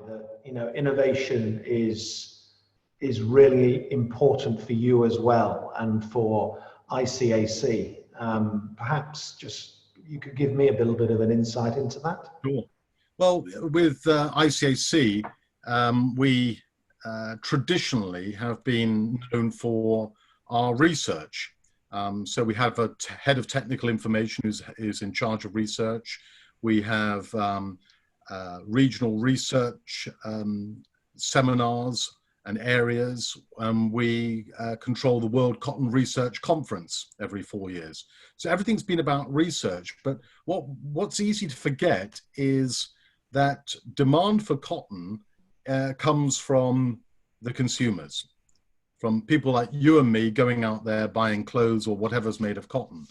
that, you know, innovation is really important for you as well, and for ICAC. Perhaps just you could give me a little bit of an insight into that. Sure. Well, with ICAC, we traditionally have been known for our research. So we have a head of technical information who's in charge of research. We have regional research seminars and areas. We control the World Cotton Research Conference every 4 years. So everything's been about research. But what's easy to forget is that demand for cotton comes from the consumers, from people like you and me going out there buying clothes or whatever's made of cotton.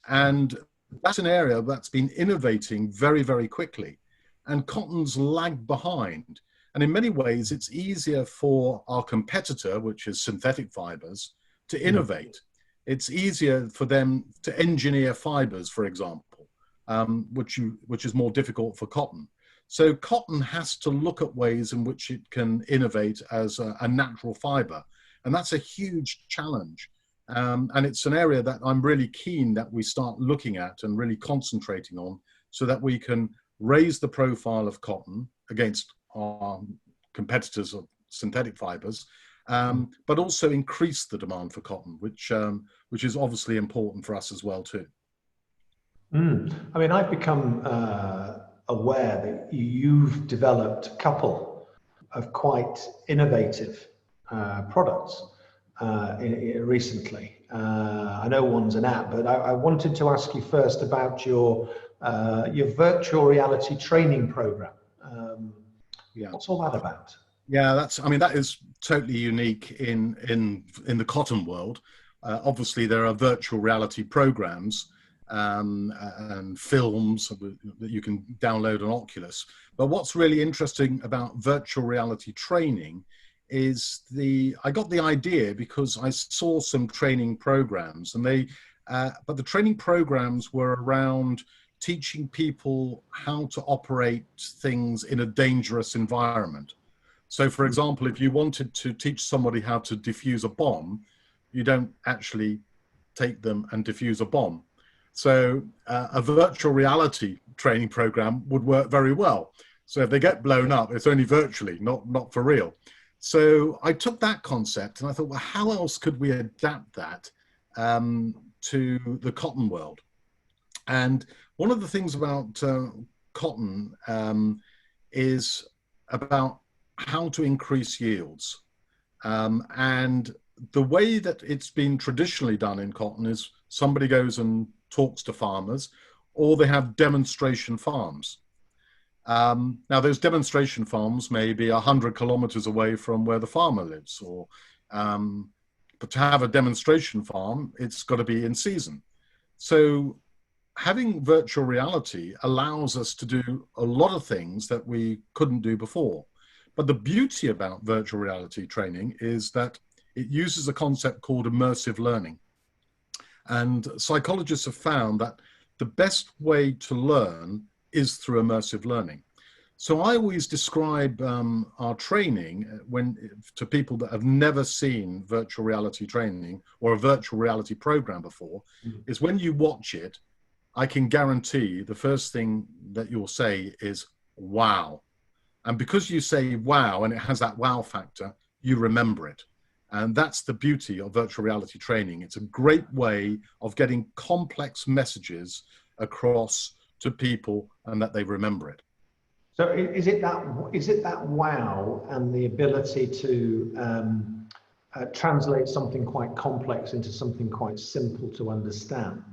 And that's an area that's been innovating very, very quickly. And cotton's lagged behind. And in many ways, it's easier for our competitor, which is synthetic fibers, to innovate. It's easier for them to engineer fibers, for example, which is more difficult for cotton. So cotton has to look at ways in which it can innovate as a natural fiber. And that's a huge challenge. And it's an area that I'm really keen that we start looking at and really concentrating on, so that we can raise the profile of cotton against our competitors of synthetic fibers, but also increase the demand for cotton, which is obviously important for us as well too. I mean, I've become aware that you've developed a couple of quite innovative products recently. I know one's an app, but I wanted to ask you first about your virtual reality training program. Yeah. What's all that about? Yeah, that is totally unique in the cotton world. Obviously, there are virtual reality programs and films that you can download on Oculus. But what's really interesting about virtual reality training is I got the idea because I saw some training programs, and but the training programs were around teaching people how to operate things in a dangerous environment. So, for example, if you wanted to teach somebody how to defuse a bomb, you don't actually take them and defuse a bomb. So a virtual reality training program would work very well. So if they get blown up, it's only virtually, not for real. So I took that concept and I thought, well, how else could we adapt that to the cotton world? And one of the things about cotton is about how to increase yields. And the way that it's been traditionally done in cotton is somebody goes and talks to farmers, or they have demonstration farms. Now, those demonstration farms may be 100 kilometers away from where the farmer lives, but to have a demonstration farm, it's got to be in season. So having virtual reality allows us to do a lot of things that we couldn't do before. But the beauty about virtual reality training is that it uses a concept called immersive learning. And psychologists have found that the best way to learn is through immersive learning. So I always describe our training to people that have never seen virtual reality training or a virtual reality program before, is when you watch it, I can guarantee the first thing that you'll say is, wow. And because you say wow, and it has that wow factor, you remember it. And that's the beauty of virtual reality training. It's a great way of getting complex messages across to people and that they remember it. So is it that wow and the ability to translate something quite complex into something quite simple to understand?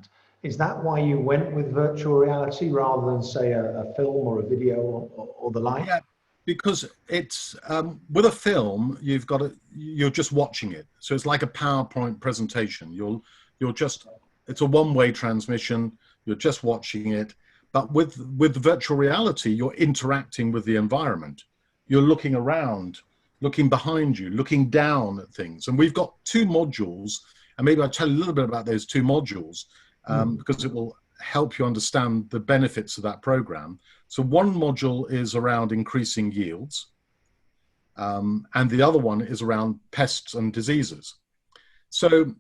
Is that why you went with virtual reality rather than, say, a film or a video or the like? Yeah, because it's with a film, you're just watching it. So it's like a PowerPoint presentation. It's a one-way transmission. You're just watching it. But with virtual reality, you're interacting with the environment. You're looking around, looking behind you, looking down at things. And we've got 2 modules, and maybe I'll tell you a little bit about those 2 modules because it will help you understand the benefits of that program. So one module is around increasing yields. and the other one is around pests and diseases. So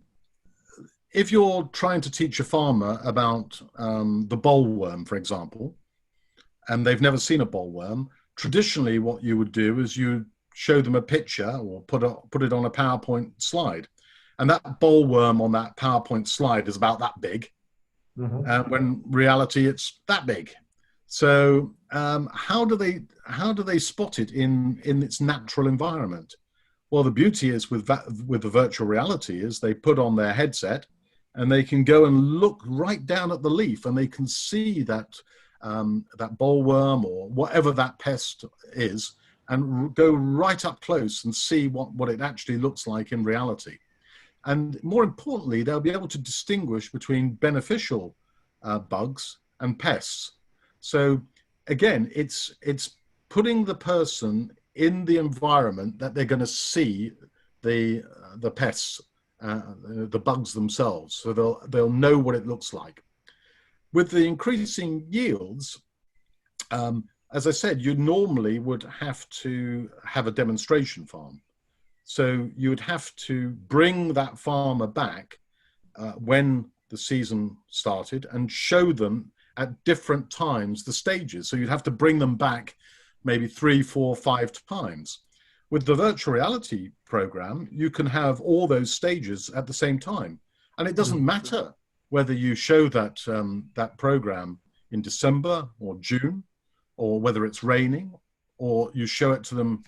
if you're trying to teach a farmer about the bollworm, for example, and they've never seen a bollworm, traditionally what you would do is you show them a picture or put it on a PowerPoint slide. And that bollworm on that PowerPoint slide is about that big. Mm-hmm. When in reality it's that big. So how do they spot it in its natural environment? Well, the beauty is with the virtual reality is they put on their headset and they can go and look right down at the leaf and they can see that that bollworm or whatever that pest is and go right up close and see what it actually looks like in reality. And more importantly, they'll be able to distinguish between beneficial bugs and pests. So again, it's putting the person in the environment that they're going to see the pests, the bugs themselves. So they'll know what it looks like. With the increasing yields, as I said, you normally would have to have a demonstration farm. So you would have to bring that farmer back when the season started and show them at different times the stages. So you'd have to bring them back maybe 3, 4, 5 times. With the virtual reality program, you can have all those stages at the same time. And it doesn't matter whether you show that, that program in December or June, or whether it's raining, or you show it to them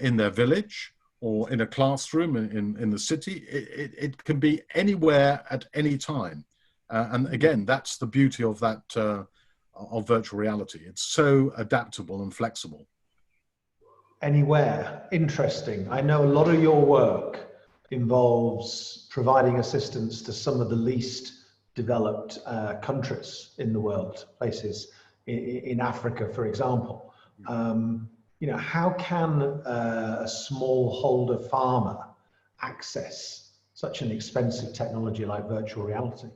in their village, or in a classroom in the city. It can be anywhere at any time. And again, that's the beauty of that, of virtual reality. It's so adaptable and flexible. Anywhere, interesting. I know a lot of your work involves providing assistance to some of the least developed countries in the world, places in Africa, for example. You know, how can a smallholder farmer access such an expensive technology like virtual reality?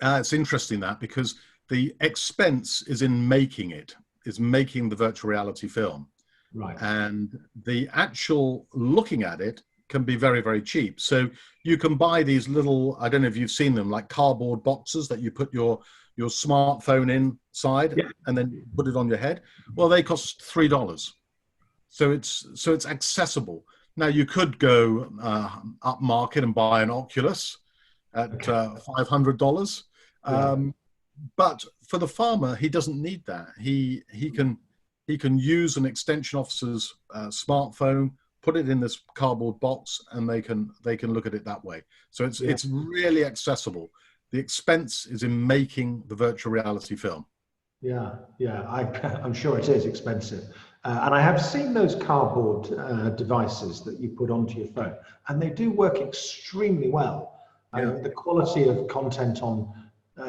It's interesting that, because the expense is in making it, is making the virtual reality film. Right. And the actual looking at it can be very, very cheap. So you can buy these little, I don't know if you've seen them, like cardboard boxes that you put your smartphone inside, yeah, and then put it on your head. Well, they cost $3. So it's accessible. Now you could go up market and buy an Oculus at $500. Yeah. But for the farmer, he doesn't need that. He can use an extension officer's smartphone, put it in this cardboard box, and they can look at it that way. So it's really accessible. The expense is in making the virtual reality film. Yeah, I'm sure it is expensive. And I have seen those cardboard devices that you put onto your phone, and they do work extremely well. The quality of content on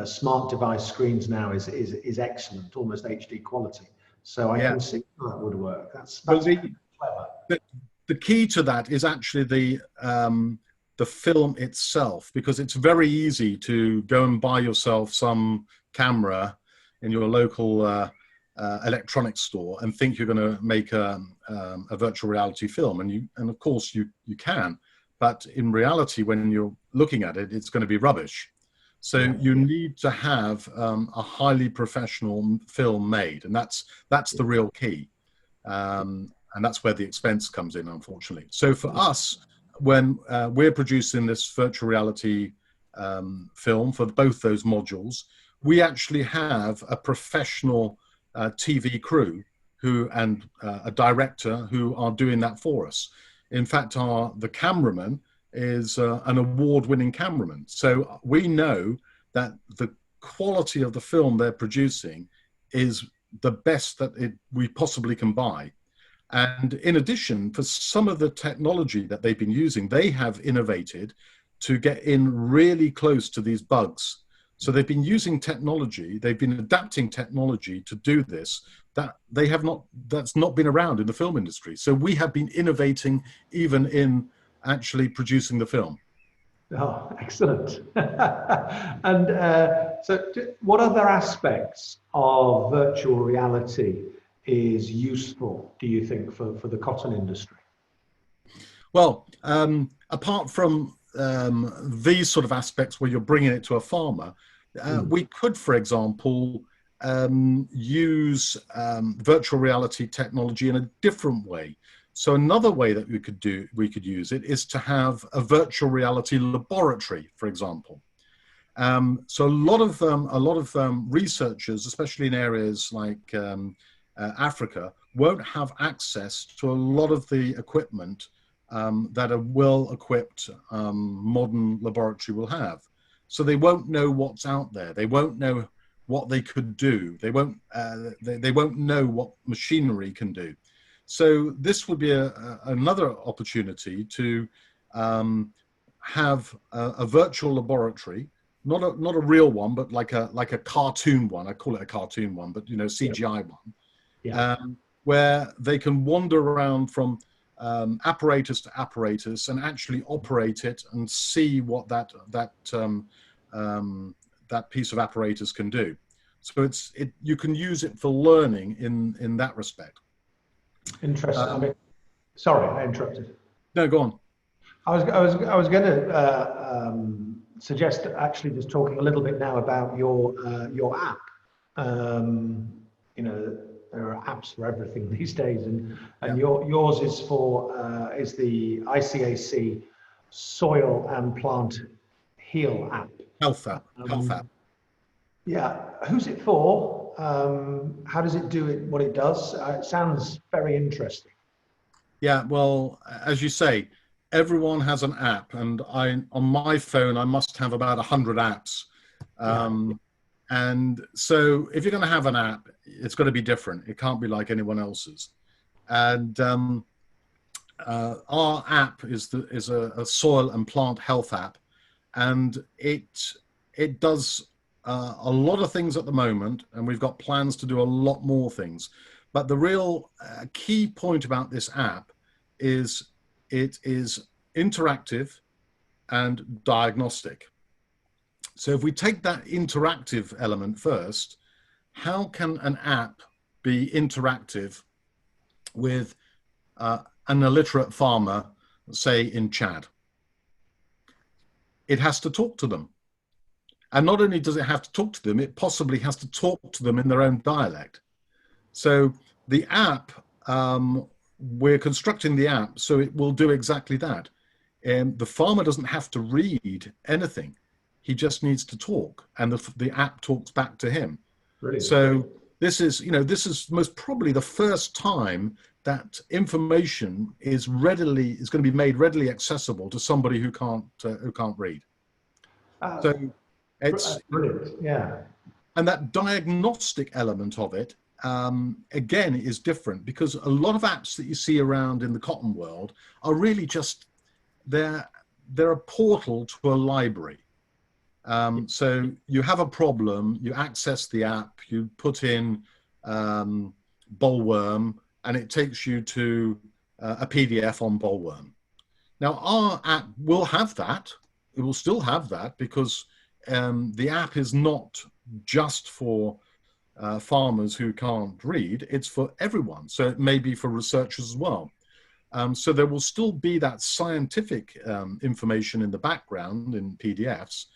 smart device screens now is excellent, almost HD quality. So I can see how that would work. That's clever. The key to that is actually the film itself, because it's very easy to go and buy yourself some camera in your local electronics store and think you're going to make a virtual reality film, and of course you can, but in reality, when you're looking at it, it's going to be rubbish. So you need to have a highly professional film made, and that's the real key, and that's where the expense comes in, unfortunately. So for us, when we're producing this virtual reality film for both those modules, we actually have a professional TV crew and a director who are doing that for us. In fact, the cameraman is an award-winning cameraman. So we know that the quality of the film they're producing is the best that we possibly can buy. And in addition, for some of the technology that they've been using, they have innovated to get in really close to these bugs. So they've been using technology, they've been adapting technology to do this, that's not been around in the film industry. So we have been innovating even in actually producing the film. Oh, excellent. And so what other aspects of virtual reality is useful, do you think, for the cotton industry? Well, apart from these sort of aspects where you're bringing it to a farmer, we could, for example, use virtual reality technology in a different way. So another way that we could use it is to have a virtual reality laboratory, for example. So a lot of researchers, especially in areas like Africa, won't have access to a lot of the equipment that a well-equipped modern laboratory will have. So they won't know what's out there. They won't know what they could do. They won't know what machinery can do. So this would be another opportunity to have a virtual laboratory, not a real one, but like a cartoon one. I call it a cartoon one, but CGI one, where they can wander around from apparatus to apparatus and actually operate it and see what that piece of apparatus can do. So you can use it for learning in that respect. Interesting. Sorry, I interrupted. No, go on. I was going to suggest actually just talking a little bit now about your app. There are apps for everything these days, and yours is is the ICAC Soil and Plant Heal app. Health app. Yeah, who's it for? How does it do what it does? It sounds very interesting. Yeah, well, as you say, everyone has an app, and on my phone I must have about 100 apps. And so if you're going to have an app, it's got to be different. It can't be like anyone else's. And our app is a soil and plant health app, and it does a lot of things at the moment, and we've got plans to do a lot more things. But the real key point about this app is it is interactive and diagnostic. So if we take that interactive element first, how can an app be interactive with an illiterate farmer, say in Chad? It has to talk to them. And not only does it have to talk to them, it possibly has to talk to them in their own dialect. So the app, we're constructing the app so it will do exactly that. The farmer doesn't have to read anything. He just needs to talk, and the app talks back to him. Brilliant. So this is most probably the first time that information is going to be made readily accessible to somebody who can't read. So it's brilliant, yeah. And that diagnostic element of it, again, is different, because a lot of apps that you see around in the cotton world are really just they're a portal to a library. So you have a problem, you access the app, you put in bollworm, and it takes you to a PDF on bollworm. Now, our app will have that. It will still have that, because the app is not just for farmers who can't read, it's for everyone. So it may be for researchers as well. So there will still be that scientific information in the background in PDFs.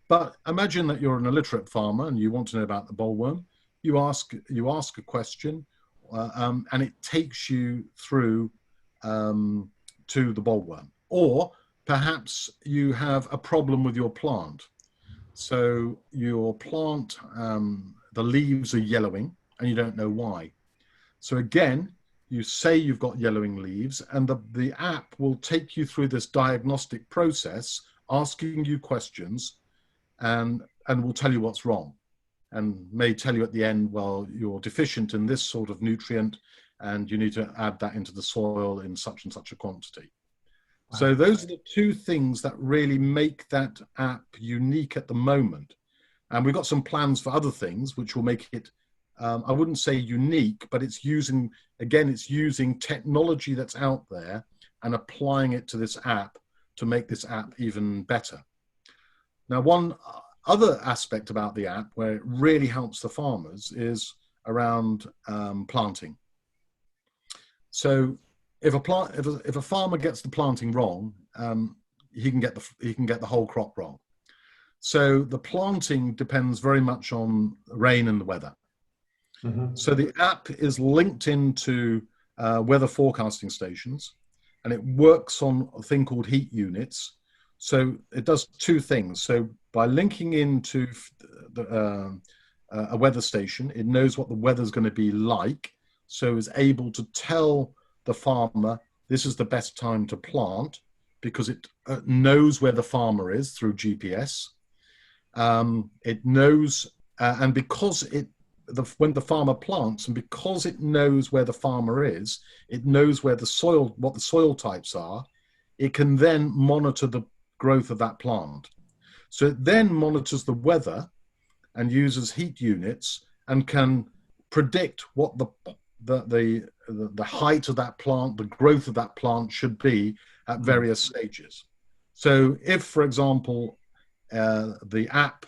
But imagine that you're an illiterate farmer and you want to know about the bollworm. You ask a question, and it takes you through to the bollworm. Or perhaps you have a problem with your plant. So your plant, the leaves are yellowing and you don't know why. So again, you say you've got yellowing leaves, and the app will take you through this diagnostic process, asking you questions, and will tell you what's wrong, and may tell you at the end, well, you're deficient in this sort of nutrient and you need to add that into the soil in such and such a quantity. Wow. So those are the two things that really make that app unique at the moment. And we've got some plans for other things which will make it, I wouldn't say unique, but it's using technology that's out there and applying it to this app to make this app even better. Now, one other aspect about the app where it really helps the farmers is around planting. So if a farmer gets the planting wrong, he can get the whole crop wrong. So the planting depends very much on rain and the weather. Mm-hmm. So the app is linked into weather forecasting stations, and it works on a thing called heat units. So it does two things. So by linking into a weather station, it knows what the weather's going to be like, so is able to tell the farmer this is the best time to plant, because it knows where the farmer is through GPS. It knows, and because when the farmer plants, and because it knows where the farmer is, it knows where what the soil types are. It can then monitor the growth of that plant. So it then monitors the weather and uses heat units and can predict what the height of that plant, the growth of that plant should be at various stages. So if, for example, the app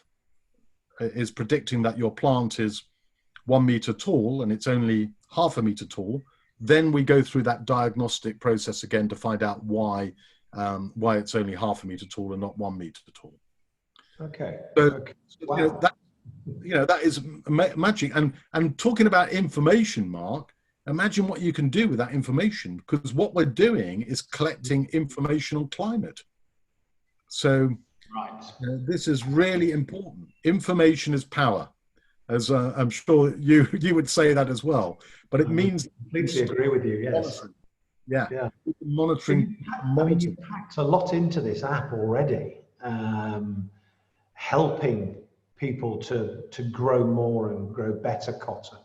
is predicting that your plant is 1 meter tall and it's only half a meter tall, then we go through that diagnostic process again to find out why it's only half a meter tall and not 1 meter tall. Okay. So, okay. Wow. that is magic. And talking about information, Mark, imagine what you can do with that information, because what we're doing is collecting information on climate. So right. This is really important. Information is power, as I'm sure you would say that as well. But it means I completely agree with you. Yes. Yeah. Monitoring. I mean, you've packed a lot into this app already, helping people to grow more and grow better cotton.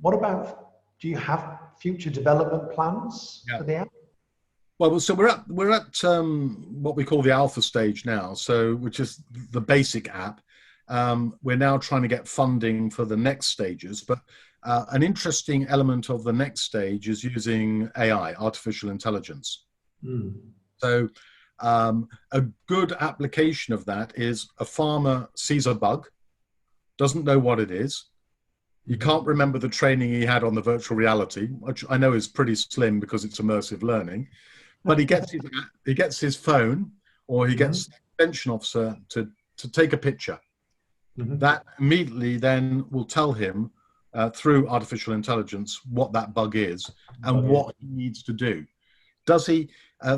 What about, do you have future development plans for the app? Well, so we're at what we call the alpha stage now, so which is the basic app. We're now trying to get funding for the next stages, but an interesting element of the next stage is using AI, artificial intelligence. So a good application of that is a farmer sees a bug, doesn't know what it is. You can't remember the training he had on the virtual reality, which I know is pretty slim because it's immersive learning. But he gets his phone, or he gets the extension officer to take a picture. That immediately then will tell him through artificial intelligence what that bug is and what he needs to do. Does he?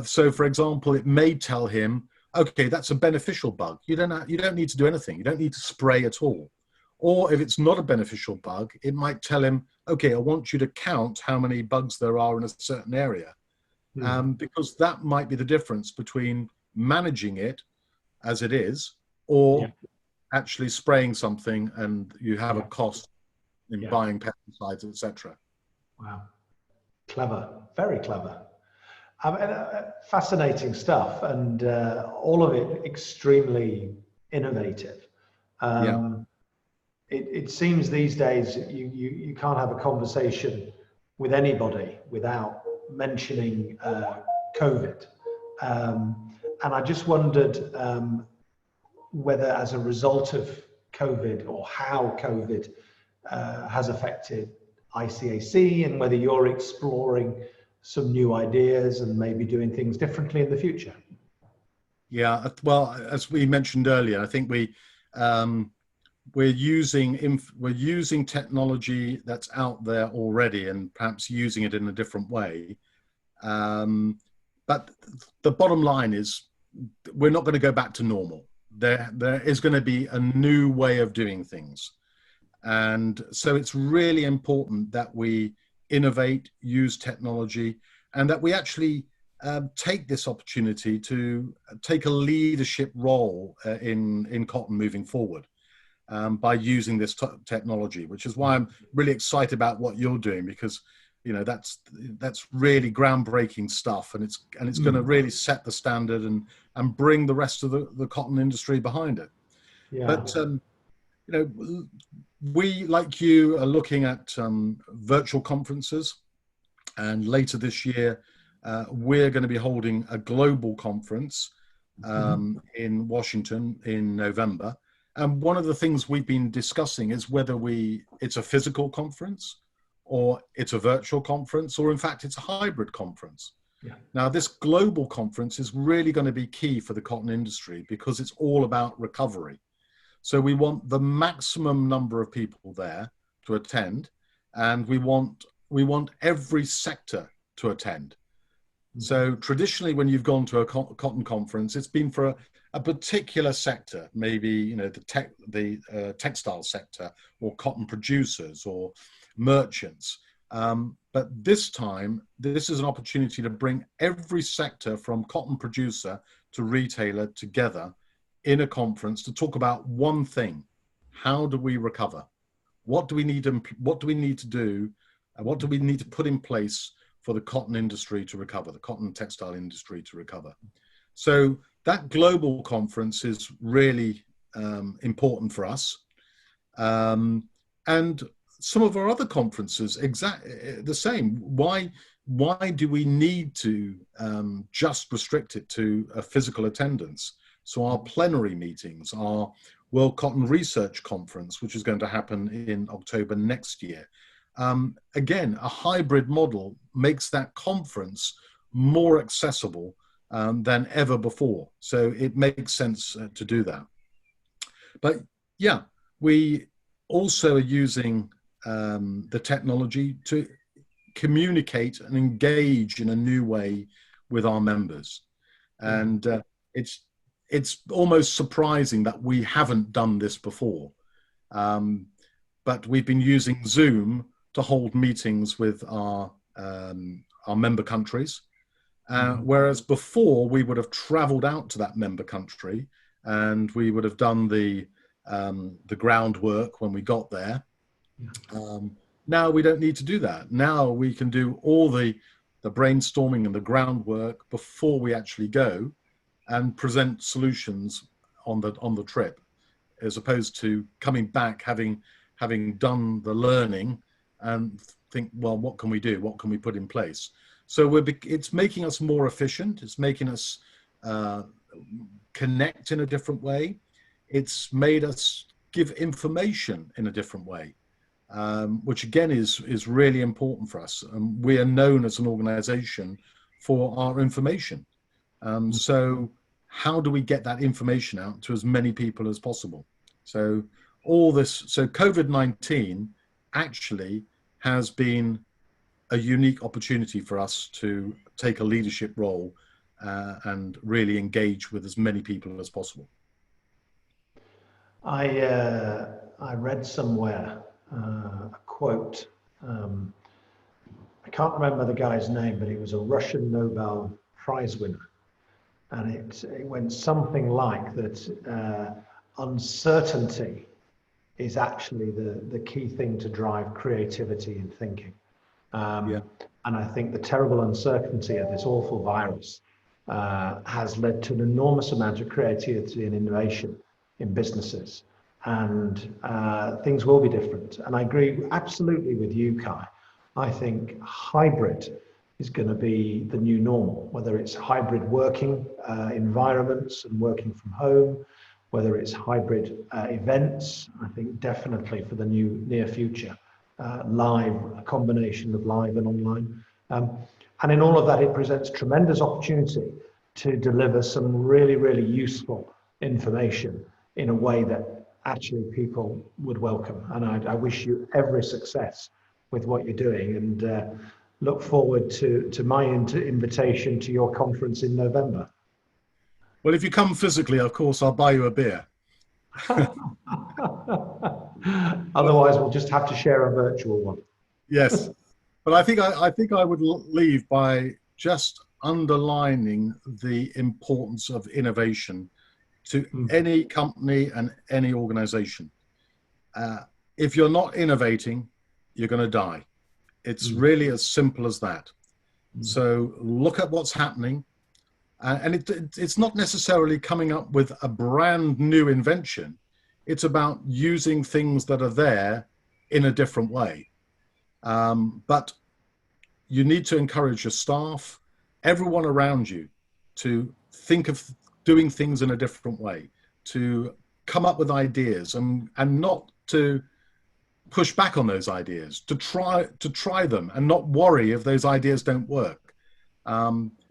So, for example, it may tell him, okay, that's a beneficial bug. You don't need to do anything. You don't need to spray at all. Or if it's not a beneficial bug, it might tell him, okay, I want you to count how many bugs there are in a certain area. Because that might be the difference between managing it as it is, or actually spraying something and you have a cost in buying pesticides, etc. Wow, clever, very clever. Fascinating stuff, and all of it extremely innovative. It seems these days you can't have a conversation with anybody without mentioning COVID. And I just wondered whether, as a result of COVID, or how COVID has affected ICAC, and whether you're exploring some new ideas and maybe doing things differently in the future. Yeah, well, as we mentioned earlier, I think we're using technology that's out there already, and perhaps using it in a different way. But the bottom line is, we're not going to go back to normal. There is going to be a new way of doing things. And so it's really important that we innovate, use technology, and that we actually take this opportunity to take a leadership role in cotton moving forward by using this technology, which is why I'm really excited about what you're doing, because that's really groundbreaking stuff, and it's going to really set the standard and bring the rest of the cotton industry behind it. But we, like you, are looking at virtual conferences, and later this year we're going to be holding a global conference in Washington in November. And one of the things we've been discussing is whether it's a physical conference or it's a virtual conference, or in fact, it's a hybrid conference. Yeah. Now, this global conference is really going to be key for the cotton industry because it's all about recovery. So we want the maximum number of people there to attend, and we want every sector to attend. So traditionally, when you've gone to a cotton conference, it's been for a particular sector, maybe the textile sector, or cotton producers, or merchants. But this time, this is an opportunity to bring every sector from cotton producer to retailer together in a conference to talk about one thing: how do we recover? What do we need to do? And what do we need to put in place for the cotton industry to recover, the cotton and textile industry to recover? So that global conference is really important for us. And some of our other conferences, the same. Why do we need to just restrict it to a physical attendance? So our plenary meetings, our World Cotton Research Conference, which is going to happen in October next year. Again, a hybrid model makes that conference more accessible than ever before. So it makes sense to do that. But yeah, we also are using the technology to communicate and engage in a new way with our members. And it's almost surprising that we haven't done this before. But we've been using Zoom to hold meetings with our member countries. Whereas before we would have traveled out to that member country and we would have done the groundwork when we got there. Now we don't need to do that. Now we can do all the brainstorming and the groundwork before we actually go and present solutions on the trip, as opposed to coming back having done the learning and think, well, what can we do? What can we put in place? So it's making us more efficient. It's making us connect in a different way. It's made us give information in a different way, which again is really important for us. We are known as an organization for our information. So how do we get that information out to as many people as possible? So COVID-19 actually has been a unique opportunity for us to take a leadership role and really engage with as many people as possible. I read somewhere a quote. I can't remember the guy's name, but he was a Russian Nobel Prize winner. And it went something like that uncertainty is actually the key thing to drive creativity and thinking. And I think the terrible uncertainty of this awful virus has led to an enormous amount of creativity and innovation in businesses. And things will be different. And I agree absolutely with you, Kai. I think hybrid is going to be the new normal, whether it's hybrid working environments and working from home, whether it's hybrid events. I think definitely for the near future, live, a combination of live and online. And in all of that, it presents tremendous opportunity to deliver some really, really useful information in a way that actually people would welcome. And I wish you every success with what you're doing, and look forward to my invitation to your conference in November. Well, if you come physically, of course, I'll buy you a beer. Otherwise, we'll just have to share a virtual one. Yes, but I think I would leave by just underlining the importance of innovation to any company and any organization. If you're not innovating, you're going to die. It's really as simple as that. So look at what's happening. And it's not necessarily coming up with a brand new invention. It's about using things that are there in a different way. But you need to encourage your staff, everyone around you, to think of doing things in a different way, to come up with ideas and not to push back on those ideas, to try them and not worry if those ideas don't work.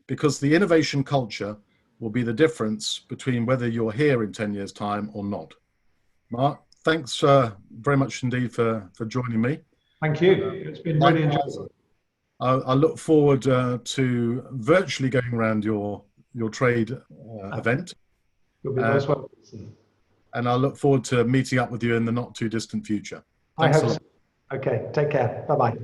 Because the innovation culture will be the difference between whether you're here in 10 years' time or not. Mark, thanks very much indeed for joining me. Thank you. It's been really enjoyable. I look forward to virtually going around your trade event. You'll be most welcome. And I look forward to meeting up with you in the not too distant future. Thanks. I hope so. Okay, take care. Bye-bye.